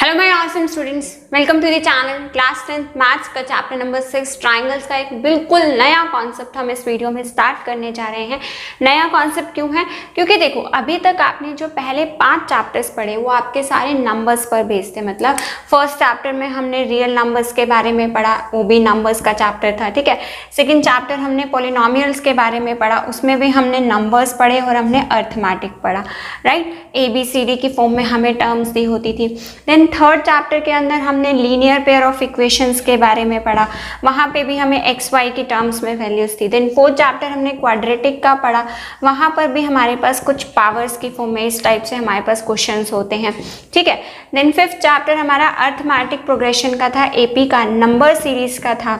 Hello my awesome students, welcome to the channel. Class 10th maths का chapter number 6 triangles का एक बिल्कुल नया कॉन्सेप्ट हम इस वीडियो में स्टार्ट करने जा रहे हैं। नया कॉन्सेप्ट क्यों है? क्योंकि देखो, अभी तक आपने जो पहले 5 चैप्टर्स पढ़े वो आपके सारे नंबर्स पर बेस्ड थे। मतलब फर्स्ट चैप्टर में हमने रियल नंबर्स के बारे में पढ़ा, वो भी नंबर्स का चैप्टर था, ठीक है। सेकेंड चैप्टर हमने पॉलिनोमियल्स के बारे में पढ़ा, उसमें भी हमने नंबर्स पढ़े और हमने अर्थमेटिक पढ़ा, राइट। ABCD की फॉर्म में हमें टर्म्स दी होती थी। देन थर्ड चैप्टर के अंदर हमने लीनियर पेयर ऑफ इक्वेशंस के बारे में पढ़ा, वहाँ पे भी हमें एक्स वाई की टर्म्स में वैल्यूज थी। देन फोर्थ चैप्टर हमने क्वाड्रेटिक का पढ़ा, वहाँ पर भी हमारे पास कुछ पावर्स की फॉर्म में इस टाइप से हमारे पास क्वेश्चंस होते हैं, ठीक है। देन फिफ्थ चैप्टर हमारा अर्थमेटिक प्रोग्रेशन का था, AP का नंबर सीरीज का था,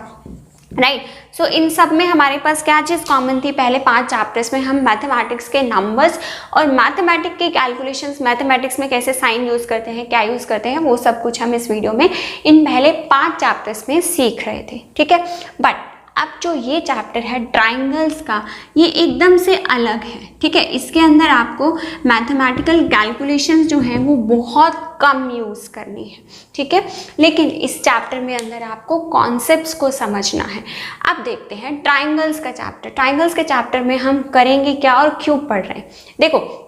राइट। सो इन सब में हमारे पास क्या चीज़ कॉमन थी? पहले 5 चैप्टर्स में हम मैथमेटिक्स के नंबर्स और मैथमेटिक्स के कैलकुलेशंस, मैथमेटिक्स में कैसे साइन यूज़ करते हैं, क्या यूज़ करते हैं, वो सब कुछ हम इस वीडियो में इन पहले 5 चैप्टर्स में सीख रहे थे, ठीक है। बट अब जो ये चैप्टर है ट्राइंगल्स का, ये एकदम से अलग है, ठीक है। इसके अंदर आपको मैथमेटिकल कैलकुलेशंस जो हैं वो बहुत कम यूज़ करनी है, ठीक है। लेकिन इस चैप्टर में अंदर आपको कॉन्सेप्ट्स को समझना है। अब देखते हैं ट्राइंगल्स का चैप्टर। ट्राइंगल्स के चैप्टर में हम करेंगे क्या और क्यों पढ़ रहे हैं? देखो,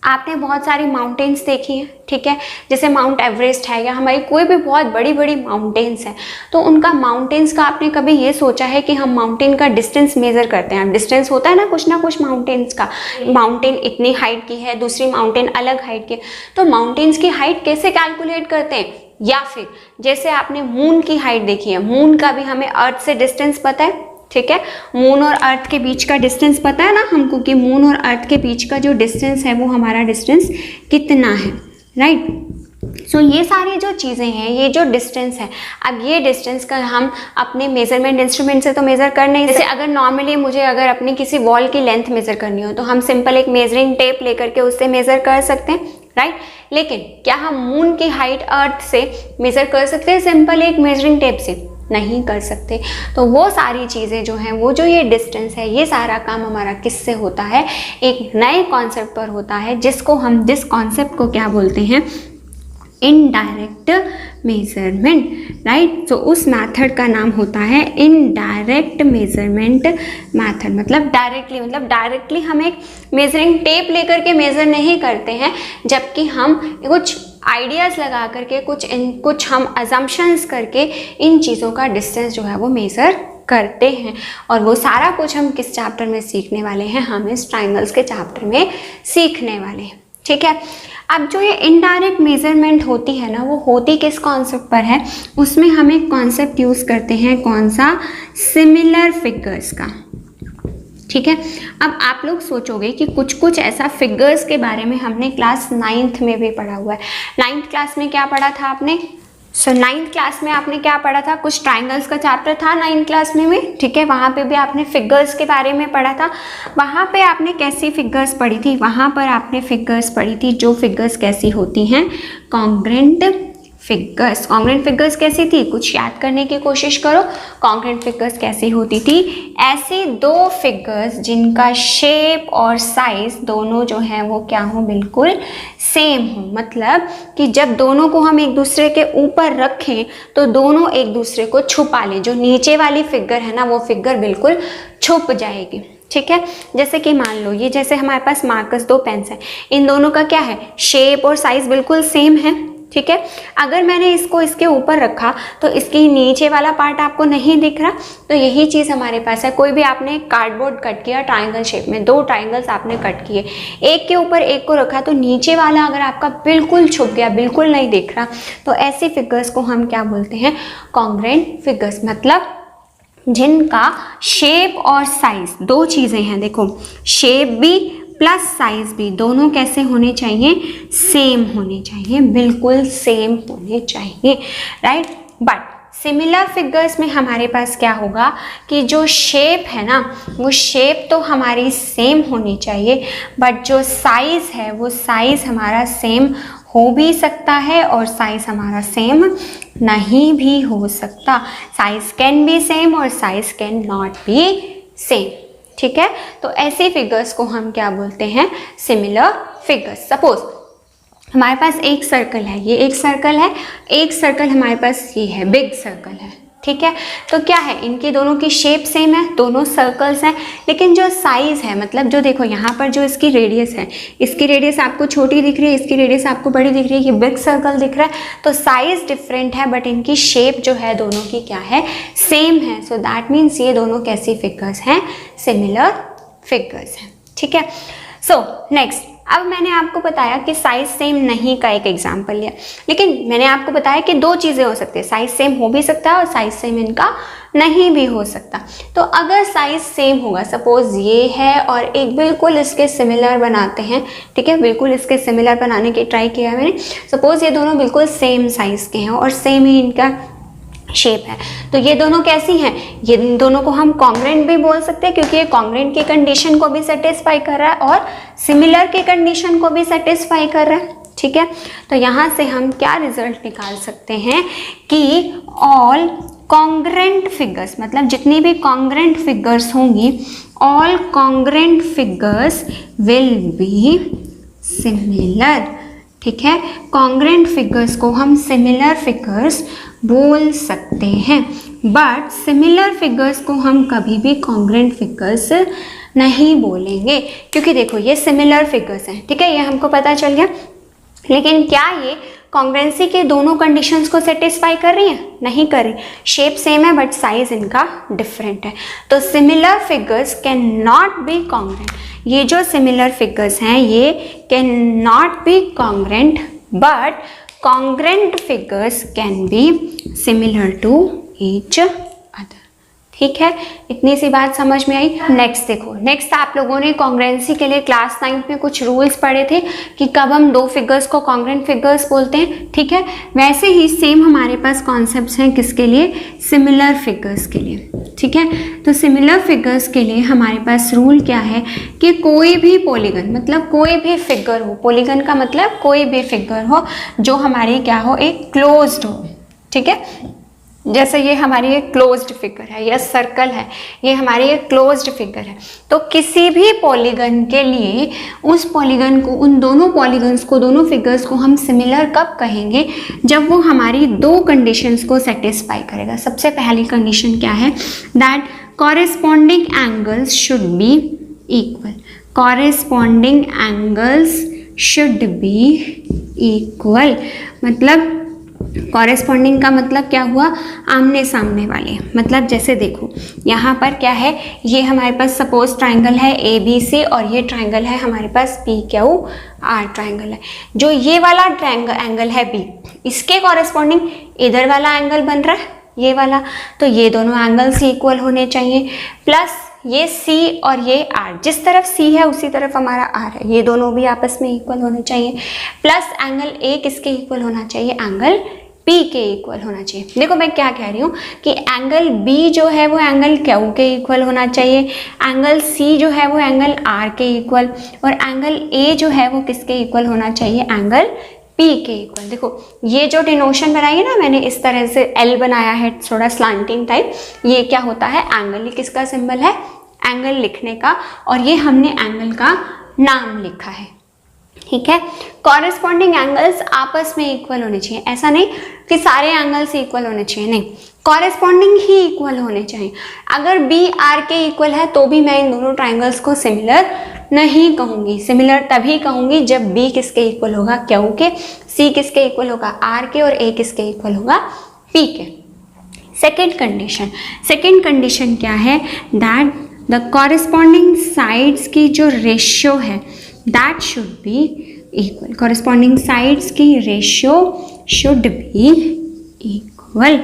आपने बहुत सारी माउंटेन्स देखी हैं, ठीक है। जैसे माउंट एवरेस्ट है या हमारी कोई भी बहुत बड़ी बड़ी माउंटेन्स हैं, तो उनका माउंटेन्स का आपने कभी ये सोचा है कि हम माउंटेन का डिस्टेंस मेज़र करते हैं? डिस्टेंस होता है ना कुछ माउंटेन्स का, माउंटेन इतनी हाइट की है, दूसरी माउंटेन अलग हाइट की है, तो माउंटेन्स की हाइट कैसे कैलकुलेट करते हैं? या फिर जैसे आपने मून की हाइट देखी है, मून का भी हमें अर्थ से डिस्टेंस पता है, ठीक है। मून और अर्थ के बीच का डिस्टेंस पता है ना हमको कि मून और अर्थ के बीच का जो डिस्टेंस है वो हमारा डिस्टेंस कितना है, राइट। सो ये सारी जो चीज़ें हैं, ये जो डिस्टेंस है, अब ये डिस्टेंस का हम अपने मेजरमेंट इंस्ट्रूमेंट से तो मेज़र कर नहीं। जैसे अगर नॉर्मली मुझे अगर अपनी किसी वॉल की लेंथ मेज़र करनी हो तो हम सिंपल एक मेजरिंग टेप लेकर के उससे मेज़र कर सकते हैं, राइट। लेकिन क्या हम मून की हाइट अर्थ से मेज़र कर सकते हैं सिंपल एक मेजरिंग टेप से? नहीं कर सकते। तो वो सारी चीज़ें जो हैं, वो जो ये डिस्टेंस है, ये सारा काम हमारा किससे होता है? एक नए कॉन्सेप्ट पर होता है, जिस कॉन्सेप्ट को क्या बोलते हैं? Indirect measurement, right. तो उस मेथड का नाम होता है इनडायरेक्ट मेजरमेंट मेथड। मतलब डायरेक्टली हम एक मेजरिंग टेप लेकर के मेज़र नहीं करते हैं, जबकि हम कुछ आइडियाज़ लगा करके कुछ हम अजम्पशंस करके इन चीज़ों का डिस्टेंस जो है वो मेज़र करते हैं। और वो सारा कुछ हम किस चैप्टर में सीखने वाले हैं? हम इस ट्राइंगल्स के चैप्टर में सीखने वाले हैं, ठीक है। अब जो ये इनडायरेक्ट मेजरमेंट होती है ना, वो होती किस कॉन्सेप्ट पर है? उसमें हम एक कॉन्सेप्ट यूज़ करते हैं, कौन सा? सिमिलर फिगर्स का, ठीक है। अब आप लोग सोचोगे कि कुछ ऐसा फिगर्स के बारे में हमने क्लास 9th में भी पढ़ा हुआ है। 9th क्लास में क्या पढ़ा था आपने? 9th क्लास में आपने क्या पढ़ा था? कुछ ट्राइंगल्स का चैप्टर था 9th क्लास में, ठीक है। वहाँ पे भी आपने फिगर्स के बारे में पढ़ा था। वहाँ पे आपने कैसी फिगर्स पढ़ी थी? वहाँ पर आपने फिगर्स पढ़ी थी, जो फिगर्स कैसी होती हैं? Congruent figures. कॉन्ग्रुएंट फिगर्स कैसी थी? कुछ याद करने की कोशिश करो। कॉन्ग्रुएंट फिगर्स कैसी होती थी? ऐसी दो फिगर्स जिनका शेप और साइज दोनों जो हैं वो क्या हो? बिल्कुल सेम हो। मतलब कि जब दोनों को हम एक दूसरे के ऊपर रखें तो दोनों एक दूसरे को छुपा लें। जो नीचे वाली फिगर है ना, वो फिगर बिल्कुल छुप जाएगी, ठीक है। जैसे कि मान लो, ये जैसे हमारे पास मार्कस, 2 पेन्स हैं, इन दोनों का क्या है? शेप और साइज बिल्कुल सेम है, ठीक है। अगर मैंने इसको इसके ऊपर रखा तो इसकी नीचे वाला पार्ट आपको नहीं दिख रहा, तो यही चीज़ हमारे पास है। कोई भी आपने कार्डबोर्ड कट किया ट्राइंगल शेप में, 2 ट्राइंगल्स आपने कट किए, एक के ऊपर एक को रखा, तो नीचे वाला अगर आपका बिल्कुल छुप गया, बिल्कुल नहीं दिख रहा, तो ऐसी फिगर्स को हम क्या बोलते हैं? Congruent figures. मतलब जिनका शेप और साइज, 2 चीज़ें हैं, देखो, शेप भी प्लस साइज भी, दोनों कैसे होने चाहिए? सेम होने चाहिए, बिल्कुल सेम होने चाहिए, राइट। बट सिमिलर फिगर्स में हमारे पास क्या होगा कि जो शेप है ना, वो शेप तो हमारी सेम होनी चाहिए, बट जो साइज है वो साइज हमारा सेम हो भी सकता है और साइज हमारा सेम नहीं भी हो सकता। साइज कैन बी सेम और size can not B same, ठीक है। तो ऐसे फिगर्स को हम क्या बोलते हैं? Similar figures. सपोज हमारे पास एक सर्कल है, ये एक सर्कल है, एक सर्कल हमारे पास ये है, बिग सर्कल है, ठीक है। तो क्या है, इनकी दोनों की शेप सेम है, दोनों सर्कल्स हैं, लेकिन जो साइज़ है, मतलब जो देखो यहाँ पर जो इसकी रेडियस है, इसकी रेडियस आपको छोटी दिख रही है, इसकी रेडियस आपको बड़ी दिख रही है, ये बिग सर्कल दिख रहा है, तो साइज़ डिफरेंट है बट इनकी शेप जो है दोनों की क्या है, सेम है। सो दैट मीन्स ये दोनों कैसी फिगर्स हैं, सिमिलर फिगर्स हैं, ठीक है। सो नेक्स्ट, अब मैंने आपको बताया कि साइज सेम नहीं का एक एग्जांपल लिया, लेकिन मैंने आपको बताया कि दो चीज़ें हो सकती है, साइज सेम हो भी सकता है और साइज सेम इनका नहीं भी हो सकता। तो अगर साइज सेम होगा, सपोज ये है और एक बिल्कुल इसके सिमिलर बनाते हैं, ठीक है, बिल्कुल इसके सिमिलर बनाने की ट्राई किया मैंने, सपोज ये दोनों बिल्कुल सेम साइज़ के हैं और सेम ही इनका शेप है, तो ये दोनों कैसी हैं, ये दोनों को हम कॉन्ग्रेंट भी बोल सकते हैं, क्योंकि ये कॉन्ग्रेंट की कंडीशन को भी सेटिस्फाई कर रहा है और सिमिलर की कंडीशन को भी सेटिस्फाई कर रहा है, ठीक है। तो यहाँ से हम क्या रिजल्ट निकाल सकते हैं कि ऑल कॉन्ग्रेंट फिगर्स, मतलब जितनी भी कॉन्ग्रेंट फिगर्स होंगी, all congruent figures will be similar, ठीक है। कॉन्ग्रेंट फिगर्स को हम सिमिलर फिगर्स बोल सकते हैं, बट सिमिलर फिगर्स को हम कभी भी कॉन्ग्रेंट फिगर्स नहीं बोलेंगे, क्योंकि देखो ये सिमिलर फिगर्स हैं, ठीक है, ये हमको पता चल गया, लेकिन क्या ये कॉन्ग्रेंसी के दोनों कंडीशंस को सेटिस्फाई कर रही हैं, नहीं कर रही, शेप सेम है बट साइज इनका डिफरेंट है। तो similar figures can not be congruent, ये जो सिमिलर फिगर्स हैं ये can not be congruent, but congruent figures can be similar to each other, ठीक है। इतनी सी बात समझ में आई। नेक्स्ट देखो, नेक्स्ट आप लोगों ने कॉन्ग्रेंसी के लिए क्लास 9 में कुछ रूल्स पढ़े थे कि कब हम दो फिगर्स को कॉन्ग्रेंट फिगर्स बोलते हैं, ठीक है। वैसे ही सेम हमारे पास कॉन्सेप्ट्स हैं किसके लिए, सिमिलर फिगर्स के लिए, ठीक है। तो सिमिलर फिगर्स के लिए हमारे पास रूल क्या है कि कोई भी पॉलीगन, मतलब कोई भी फिगर हो, पॉलीगन का मतलब कोई भी फिगर हो जो हमारी क्या हो, एक क्लोज्ड हो, ठीक है। जैसे ये हमारी एक क्लोज्ड फिगर है, यह सर्कल है, ये हमारी एक क्लोज्ड फिगर है, तो किसी भी पॉलीगन के लिए उस पॉलीगन को, उन दोनों पॉलीगन्स को, दोनों फिगर्स को हम सिमिलर कब कहेंगे, जब वो हमारी दो कंडीशंस को सेटिस्फाई करेगा। सबसे पहली कंडीशन क्या है, that corresponding angles should be equal, corresponding angles should be equal, मतलब कॉरेस्पॉन्डिंग का मतलब क्या हुआ, आमने सामने वाले, मतलब जैसे देखो यहाँ पर क्या है, ये हमारे पास सपोज ट्राइंगल है ABC और ये ट्राइंगल है हमारे पास PQR ट्राइंगल है, जो ये वाला ट्राइंगल एंगल है B, इसके कॉरेस्पॉन्डिंग इधर वाला एंगल बन रहा है, ये वाला, तो ये दोनों एंगल्स इक्वल होने चाहिए, प्लस ये C और ये R, जिस तरफ C है उसी तरफ हमारा R है, ये दोनों भी आपस में इक्वल होने चाहिए, प्लस एंगल A किसके इक्वल होना चाहिए, एंगल P के इक्वल होना चाहिए। देखो मैं क्या कह रही हूँ कि एंगल B जो है वो एंगल Q के इक्वल होना चाहिए, एंगल C जो है वो एंगल R के इक्वल, और एंगल A जो है वो किसके इक्वल होना चाहिए, एंगल P के इक्वल। देखो ये जो डिनोशन बनाई है ना मैंने, इस तरह से L बनाया है थोड़ा स्लांटिंग टाइप, ये क्या होता है, एंगल, ये किसका सिंबल है, एंगल लिखने का, और ये हमने एंगल का नाम लिखा है, ठीक है। कॉरेस्पॉन्डिंग एंगल्स आपस में इक्वल होने चाहिए, ऐसा नहीं कि सारे एंगल्स इक्वल होने चाहिए, नहीं, कॉरेस्पॉन्डिंग ही इक्वल होने चाहिए। अगर B R के इक्वल है तो भी मैं इन दोनों ट्राइंगल्स को सिमिलर नहीं कहूँगी, सिमिलर तभी कहूँगी जब B किसके इक्वल होगा, Q के, C किसके इक्वल होगा, R के, और A किसके इक्वल होगा, P के। सेकेंड कंडीशन क्या है, दैट द कॉरेस्पॉन्डिंग साइड्स की जो रेशियो है that should be equal, corresponding sides की रेशियो शुड बी इक्वल,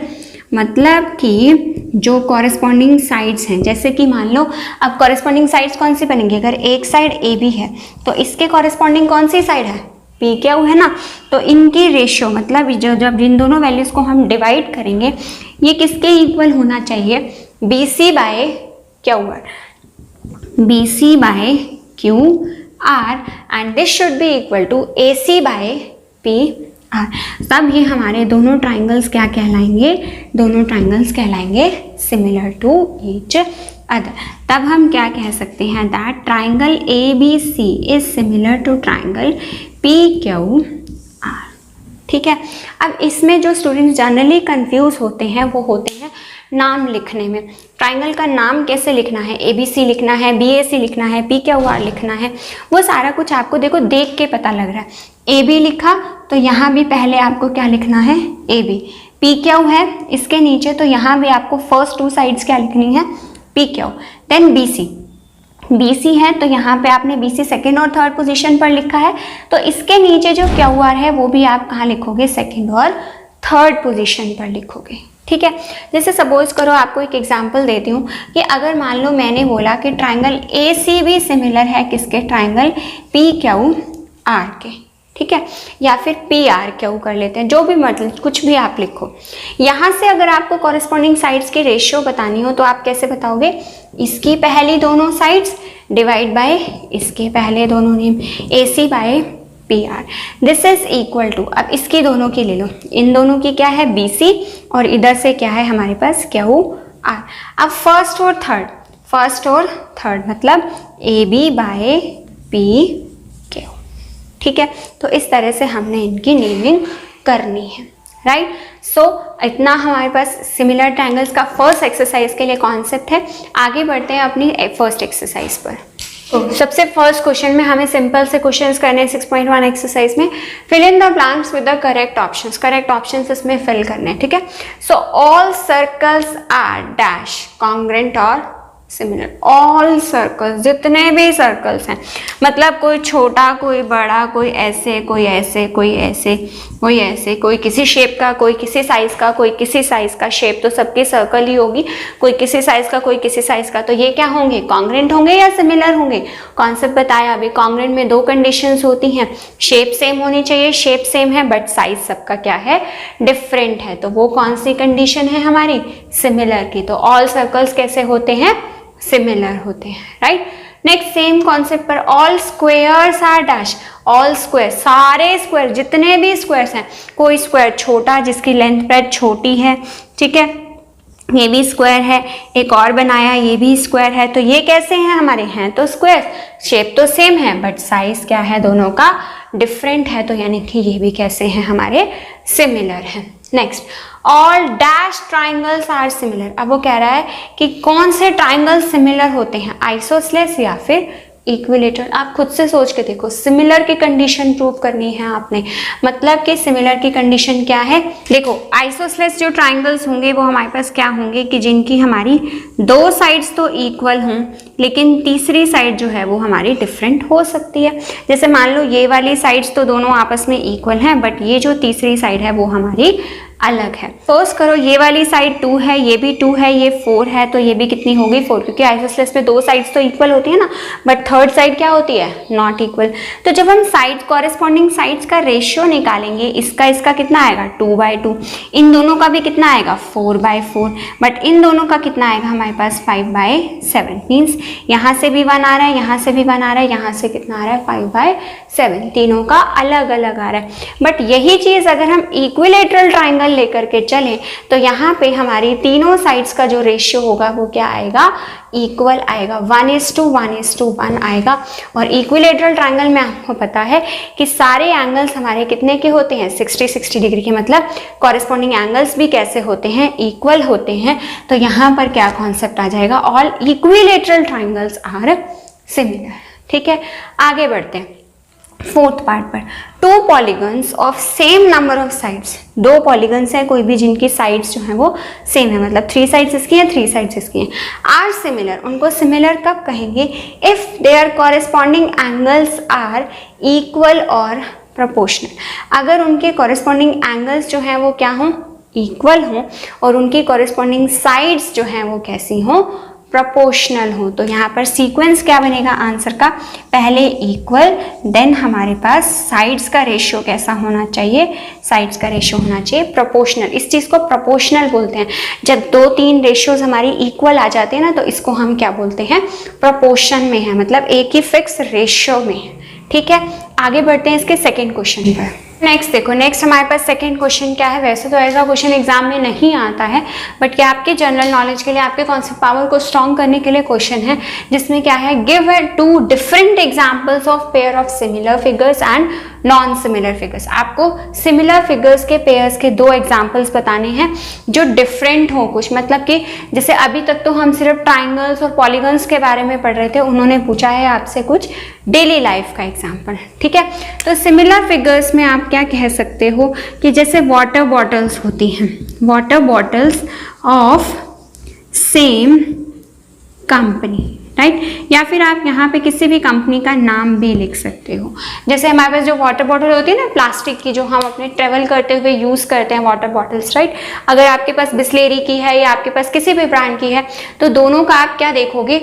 मतलब कि जो कॉरेस्पॉन्डिंग साइड्स हैं, जैसे कि मान लो अब कॉरेस्पॉन्डिंग साइड्स कौन सी बनेंगी, अगर एक साइड AB है तो इसके कॉरेस्पॉन्डिंग कौन सी साइड है, PQ है ना, तो इनकी रेशियो मतलब जब इन दोनों वैल्यूज़ को हम डिवाइड करेंगे, ये किसके इक्वल होना चाहिए, BC by QR, BC by QR, and this should be equal to AC by PR। तब ये हमारे दोनों ट्राइंगल्स क्या कहलाएंगे, दोनों ट्राइंगल्स कहलाएंगे सिमिलर टू ईच अदर। तब हम क्या कह सकते हैं, that triangle ABC is similar to triangle PQR, ठीक है। अब इसमें जो स्टूडेंट्स जनरली कंफ्यूज होते हैं वो होते हैं नाम लिखने में। ट्राइंगल का नाम कैसे लिखना है, ABC लिखना है, BAC लिखना है, PQR लिखना है, वो सारा कुछ आपको देखो देख के पता लग रहा है। AB लिखा तो यहाँ भी पहले आपको क्या लिखना है, AB। PQ है इसके नीचे, तो यहाँ भी आपको फर्स्ट 2 साइड्स क्या लिखनी है, PQ। देन BC है तो यहाँ पे आपने BC सेकेंड और थर्ड पोजीशन पर लिखा है, तो इसके नीचे जो QR है वो भी आप कहाँ लिखोगे, सेकेंड और थर्ड पोजीशन पर लिखोगे। ठीक है। जैसे सपोज करो, आपको एक एग्जांपल देती हूँ कि अगर मान लो मैंने बोला कि ट्राइंगल ACB सिमिलर है किसके, ट्राइंगल PQR के, ठीक है, या फिर PRQ कर लेते हैं, जो भी मतलब कुछ भी आप लिखो। यहाँ से अगर आपको कॉरेस्पॉन्डिंग साइड्स की रेशियो बतानी हो तो आप कैसे बताओगे, इसकी पहली दोनों साइड्स डिवाइड बाय इसके पहले दोनों name, AC by PR। This is equal to, अब इसकी दोनों की ले लो, इन दोनों की क्या है BC और इधर से क्या है हमारे पास QR। अब फर्स्ट और थर्ड मतलब AB बाय PQ, ठीक है। तो इस तरह से हमने इनकी नेमिंग करनी है, राइट। सो इतना हमारे पास सिमिलर ट्रायंगल्स का फर्स्ट एक्सरसाइज के लिए कॉन्सेप्ट है। आगे बढ़ते हैं अपनी फर्स्ट एक्सरसाइज पर। तो सबसे फर्स्ट क्वेश्चन में हमें सिंपल से क्वेश्चंस करने हैं 6.1 एक्सरसाइज में। Fill in the blanks with the correct options इसमें फिल करने हैं, ठीक है। So all circles are dash congruent और सिमिलर। ऑल सर्कल्स, जितने भी सर्कल्स हैं, मतलब कोई छोटा कोई बड़ा, कोई ऐसे कोई ऐसे कोई ऐसे कोई ऐसे, कोई किसी शेप का, कोई किसी साइज का, कोई किसी साइज का, शेप तो सबकी सर्कल ही होगी, कोई किसी साइज का कोई किसी साइज का, तो ये क्या होंगे, कॉन्ग्रेंट होंगे या सिमिलर होंगे। कॉन्सेप्ट बताया अभी, कॉन्ग्रेंट में 2 कंडीशंस होती हैं, शेप सेम होनी चाहिए, शेप सेम है बट साइज सबका क्या है, डिफरेंट है, तो वो कौन सी कंडीशन है हमारी, सिमिलर की। तो ऑल सर्कल्स कैसे होते हैं, सिमिलर होते हैं, राइट। नेक्स्ट सेम कॉन्सेप्ट पर, all squares are dash. All square, सारे स्क्वायर, जितने भी स्क्वायर्स हैं, कोई स्क्वायर छोटा जिसकी लेंथ ब्रेथ छोटी है, ठीक है, ये भी स्क्वायर है, एक और बनाया ये भी स्क्वायर है, तो ये कैसे हैं हमारे, हैं तो स्क्वायर, शेप तो सेम है बट साइज क्या है दोनों का, डिफरेंट है, तो यानी कि ये भी कैसे हैं हमारे, सिमिलर हैं। Next, all dash triangles are similar. अब वो कह रहा है कि कौन से ट्राइंगल सिमिलर होते हैं, आइसोसेलेस या फिर इक्विलेटरल। आप खुद से सोच के देखो, सिमिलर की कंडीशन प्रूव करनी है आपने, मतलब कि सिमिलर की कंडीशन क्या है, देखो आइसोसेलेस जो ट्राइंगल्स होंगे वो हमारे पास क्या होंगे कि जिनकी हमारी 2 साइड्स तो इक्वल हों लेकिन तीसरी साइड जो है वो हमारी डिफरेंट हो सकती है। जैसे मान लो ये वाली साइड्स तो दोनों आपस में इक्वल हैं बट ये जो तीसरी साइड है वो हमारी अलग है। सपोज करो ये वाली साइड 2 है, ये भी 2 है, ये 4 है, तो ये भी कितनी होगी 4, क्योंकि आइसोसेलेस में 2 साइड्स तो इक्वल होती है ना, बट थर्ड साइड क्या होती है, नॉट इक्वल। तो जब हम साइड कॉरेस्पॉन्डिंग साइड्स का रेशियो निकालेंगे, इसका कितना आएगा 2/2, इन दोनों का भी कितना आएगा 4/4, बट इन दोनों का कितना आएगा हमारे पास 5/7। मीन्स यहाँ से भी 1 आ रहा है, यहाँ से भी 1 आ रहा है, यहाँ से कितना आ रहा है 5/7, तीनों का अलग अलग आ रहा है। बट यही चीज अगर हम इक्विलेटरल ट्राइंगल लेकर के चलें तो यहाँ पे हमारी तीनों साइड्स का जो रेशियो होगा वो क्या आएगा, इक्वल आएगा, 1:1 आएगा। और इक्विलेटरल ट्राइंगल में आपको पता है कि सारे एंगल्स हमारे कितने के होते हैं, 60 डिग्री के, मतलब कॉरेस्पॉन्डिंग एंगल्स भी कैसे होते हैं, इक्वल होते हैं। तो यहाँ पर क्या कॉन्सेप्ट आ जाएगा, all equilateral triangles are similar. ठीक है, आगे बढ़ते हैं फोर्थ पार्ट पर। 2 polygons of same number of sides, 2 polygons है कोई भी जिनकी साइड्स जो है वो सेम है, मतलब 3 साइड्स इसकी हैं 3 साइड्स इसकी हैं, आर सिमिलर। उनको सिमिलर कब कहेंगे, if their corresponding angles are equal और प्रोपोर्शनल। अगर उनके कॉरेस्पॉन्डिंग एंगल्स जो हैं वो क्या हों, इक्वल हों, और उनकी कॉरेस्पॉन्डिंग साइड्स जो हैं वो कैसी हों, प्रोपोर्शनल हो। तो यहाँ पर सीक्वेंस क्या बनेगा आंसर का, पहले इक्वल, देन हमारे पास साइड्स का रेशियो कैसा होना चाहिए, साइड्स का रेशियो होना चाहिए प्रोपोर्शनल। इस चीज़ को प्रोपोर्शनल बोलते हैं। जब 2-3 रेशियोज हमारी इक्वल आ जाते हैं ना, तो इसको हम क्या बोलते हैं, प्रोपोर्शन में है, मतलब एक ही फिक्स रेशियो में है। ठीक है, आगे बढ़ते हैं इसके सेकेंड क्वेश्चन पर। नेक्स्ट देखो, नेक्स्ट हमारे पास सेकंड क्वेश्चन क्या है। वैसे तो ऐसा क्वेश्चन एग्जाम में नहीं आता है, बट क्या आपके जनरल नॉलेज के लिए, आपके कॉन्सेप्ट पावर को स्ट्रॉन्ग करने के लिए क्वेश्चन है, जिसमें क्या है, give 2 different examples of pair of similar figures and non similar figures. आपको सिमिलर फिगर्स के पेयर्स के 2 एग्जांपल्स बताने हैं जो डिफरेंट हो कुछ, मतलब कि जैसे अभी तक तो हम सिर्फ ट्राइंगल्स और पॉलीगन्स के बारे में पढ़ रहे थे, उन्होंने पूछा है आपसे कुछ डेली लाइफ का एग्जाम्पल, ठीक है। तो सिमिलर फिगर्स में आप क्या कह सकते हो कि जैसे वाटर बॉटल्स होती हैं, water bottles of same company, right, या फिर आप यहाँ पे किसी भी कंपनी का नाम भी लिख सकते हो। जैसे हमारे पास जो वाटर बॉटल होती है ना प्लास्टिक की, जो हम अपने ट्रेवल करते हुए यूज़ करते हैं वाटर बॉटल्स, राइट, अगर आपके पास बिस्लेरी की है या आपके पास किसी भी ब्रांड की है तो दोनों का आप क्या देखोगे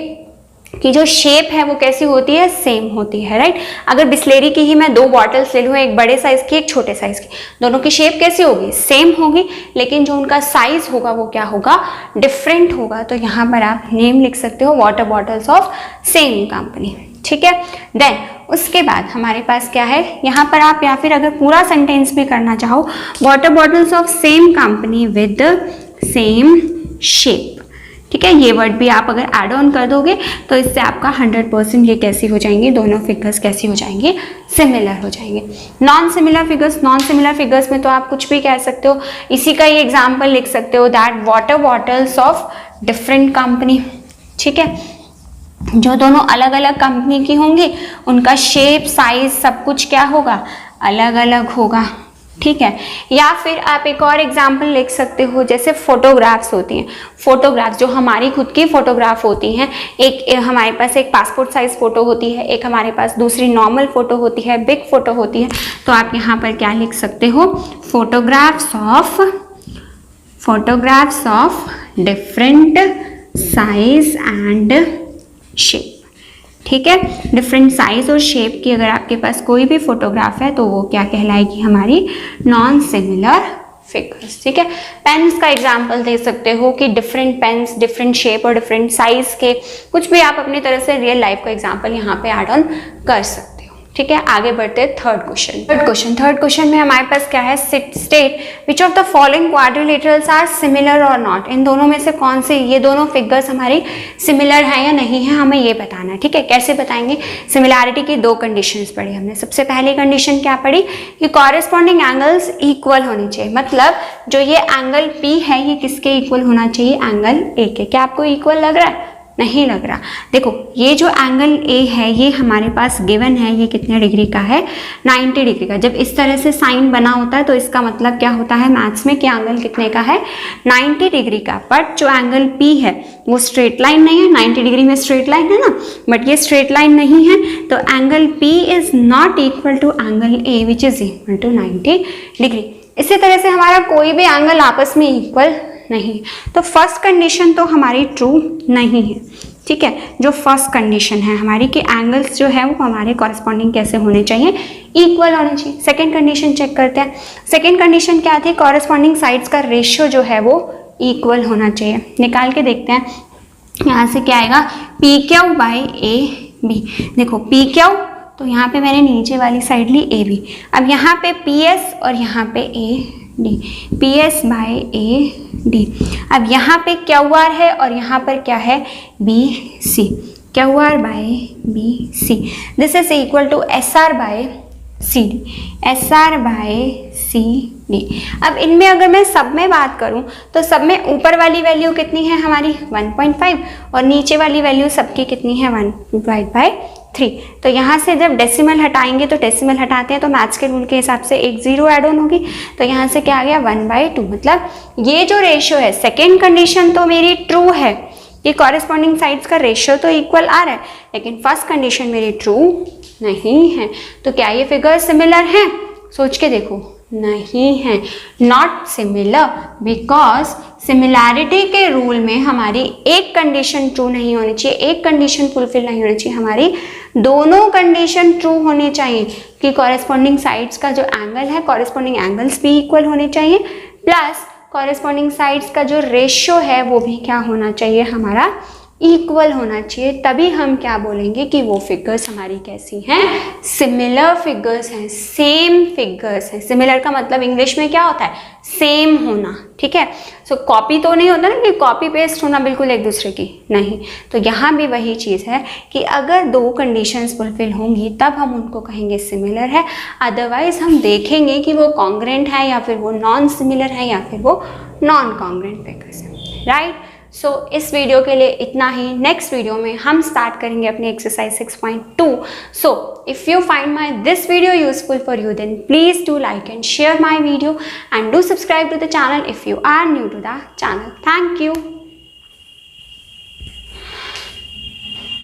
कि जो शेप है वो कैसी होती है, सेम होती है, राइट। अगर बिस्लेरी की ही मैं 2 बॉटल्स ले लूँ, एक बड़े साइज़ की एक छोटे साइज़ की, दोनों की शेप कैसी होगी, सेम होगी, लेकिन जो उनका साइज़ होगा वो क्या होगा, डिफरेंट होगा। तो यहाँ पर आप नेम लिख सकते हो water bottles of same company, ठीक है। देन उसके बाद हमारे पास क्या है यहाँ पर, आप या फिर अगर पूरा सेंटेंस भी करना चाहो, water bottles of same company with same shape, ठीक है। ये वर्ड भी आप अगर ऐड ऑन कर दोगे तो इससे आपका 100% ये कैसी हो जाएंगे, दोनों फिगर्स कैसी हो जाएंगे, सिमिलर हो जाएंगे। Non similar figures, non similar figures में तो आप कुछ भी कह सकते हो, इसी का ही एग्जांपल लिख सकते हो, that water bottles of different company, ठीक है। जो दोनों अलग अलग कंपनी की होंगी उनका शेप, साइज, सब कुछ क्या होगा, अलग अलग होगा, ठीक है। या फिर आप एक और एग्जाम्पल लिख सकते हो, जैसे फोटोग्राफ्स होती हैं, फोटोग्राफ्स जो हमारी खुद की फोटोग्राफ होती हैं, एक हमारे पास एक पासपोर्ट साइज फोटो होती है, एक हमारे पास दूसरी नॉर्मल फोटो होती है, बिग फोटो होती है। तो आप यहाँ पर क्या लिख सकते हो, photographs of different size and shape, ठीक है। डिफरेंट साइज और शेप की अगर आपके पास कोई भी फोटोग्राफ है तो वो क्या कहलाएगी, हमारी नॉन सिमिलर फिगर्स, ठीक है। पेन्स का एग्जांपल दे सकते हो कि डिफरेंट पेन्स, डिफरेंट शेप और डिफरेंट साइज के, कुछ भी आप अपनी तरह से रियल लाइफ का एग्जांपल यहाँ पे ऐड ऑन कर सकते हो, ठीक है। आगे बढ़ते हैं थर्ड क्वेश्चन में हमारे पास क्या है, state which of the following quadrilaterals are similar और नॉट। इन दोनों में से कौन से, ये दोनों फिगर्स हमारी सिमिलर है या नहीं है, हमें ये बताना है, ठीक है। कैसे बताएंगे, सिमिलैरिटी की 2 कंडीशंस पढ़ी हमने। सबसे पहली कंडीशन क्या पढ़ी कि कॉरेस्पॉन्डिंग एंगल्स इक्वल होने चाहिए, मतलब जो ये एंगल P है ये किसके इक्वल होना चाहिए, एंगल A के। क्या आपको इक्वल लग रहा है, नहीं लग रहा। देखो ये जो एंगल A है ये हमारे पास गिवन है, ये कितने डिग्री का है, 90 डिग्री का। जब इस तरह से साइन बना होता है तो इसका मतलब क्या होता है मैथ्स में कि एंगल कितने का है, 90 डिग्री का। बट जो एंगल P है वो स्ट्रेट लाइन नहीं है, 90 डिग्री में स्ट्रेट लाइन है ना, बट ये स्ट्रेट लाइन नहीं है, तो angle P is not equal to angle A which is equal to 90 degree. इसी तरह से हमारा कोई भी एंगल आपस में इक्वल नहीं, तो फर्स्ट कंडीशन तो हमारी ट्रू नहीं है, ठीक है। जो फर्स्ट कंडीशन है हमारी कि एंगल्स जो है वो हमारे कॉरेस्पॉन्डिंग कैसे होने चाहिए, इक्वल होने चाहिए। सेकंड कंडीशन चेक करते हैं। सेकंड कंडीशन क्या थी, कॉरेस्पॉन्डिंग साइड्स का रेशियो जो है वो इक्वल होना चाहिए। निकाल के देखते हैं, यहाँ से क्या आएगा, P Q by A B. देखो पी क्यू तो यहाँ पे मैंने नीचे वाली साइड ली ए बी, अब यहाँ पे पी एस और यहाँ पे A D, P S by A D. अब यहाँ पे क्यू आर है और यहाँ पर क्या है, B C, Q R by B C. This is equal to S R by C D, S R by C D. अब इनमें अगर मैं सब में बात करूं तो सब में ऊपर वाली वैल्यू कितनी है हमारी 1.5 और नीचे वाली वैल्यू सबकी कितनी है 1/3। तो यहाँ से जब डेसिमल हटाएंगे तो डेसिमल हटाते हैं तो मैथ्स के रूल के हिसाब से एक 0 ऐड ऑन होगी, तो यहाँ से क्या आ गया 1/2। मतलब ये जो रेशियो है, सेकेंड कंडीशन तो मेरी ट्रू है कि कॉरेस्पॉन्डिंग साइड्स का रेशियो तो इक्वल आ रहा है, लेकिन फर्स्ट कंडीशन मेरी ट्रू नहीं है। तो क्या ये फिगर सिमिलर है, सोच के देखो, नहीं है, नॉट सिमिलर, बिकॉज सिमिलैरिटी के रूल में हमारी एक कंडीशन ट्रू नहीं होनी चाहिए, एक कंडीशन फुलफिल नहीं होनी चाहिए, हमारी दोनों कंडीशन ट्रू होनी चाहिए कि कॉरेस्पॉन्डिंग साइड्स का जो एंगल है, कॉरेस्पॉन्डिंग एंगल्स भी इक्वल होने चाहिए, प्लस कॉरेस्पॉन्डिंग साइड्स का जो रेशियो है वो भी क्या होना चाहिए, हमारा इक्वल होना चाहिए, तभी हम क्या बोलेंगे कि वो फिगर्स हमारी कैसी हैं, सिमिलर फिगर्स हैं, सेम फिगर्स हैं। सिमिलर का मतलब इंग्लिश में क्या होता है, सेम होना, ठीक है। सो कॉपी तो नहीं होता ना कि कॉपी पेस्ट होना बिल्कुल एक दूसरे की, नहीं। तो यहाँ भी वही चीज़ है कि अगर दो कंडीशंस फुलफिल होंगी तब हम उनको कहेंगे सिमिलर है, अदरवाइज हम देखेंगे कि वो कॉन्ग्रेंट है या फिर वो नॉन सिमिलर है या फिर वो नॉन कॉन्ग्रेंट फिगर्स है, राइट। सो इस वीडियो के लिए इतना ही। नेक्स्ट वीडियो में हम स्टार्ट करेंगे अपनी exercise 6.2। So if you find my this video useful for you, then please do like and share my video and do subscribe to the channel if you are new to the channel. Thank you.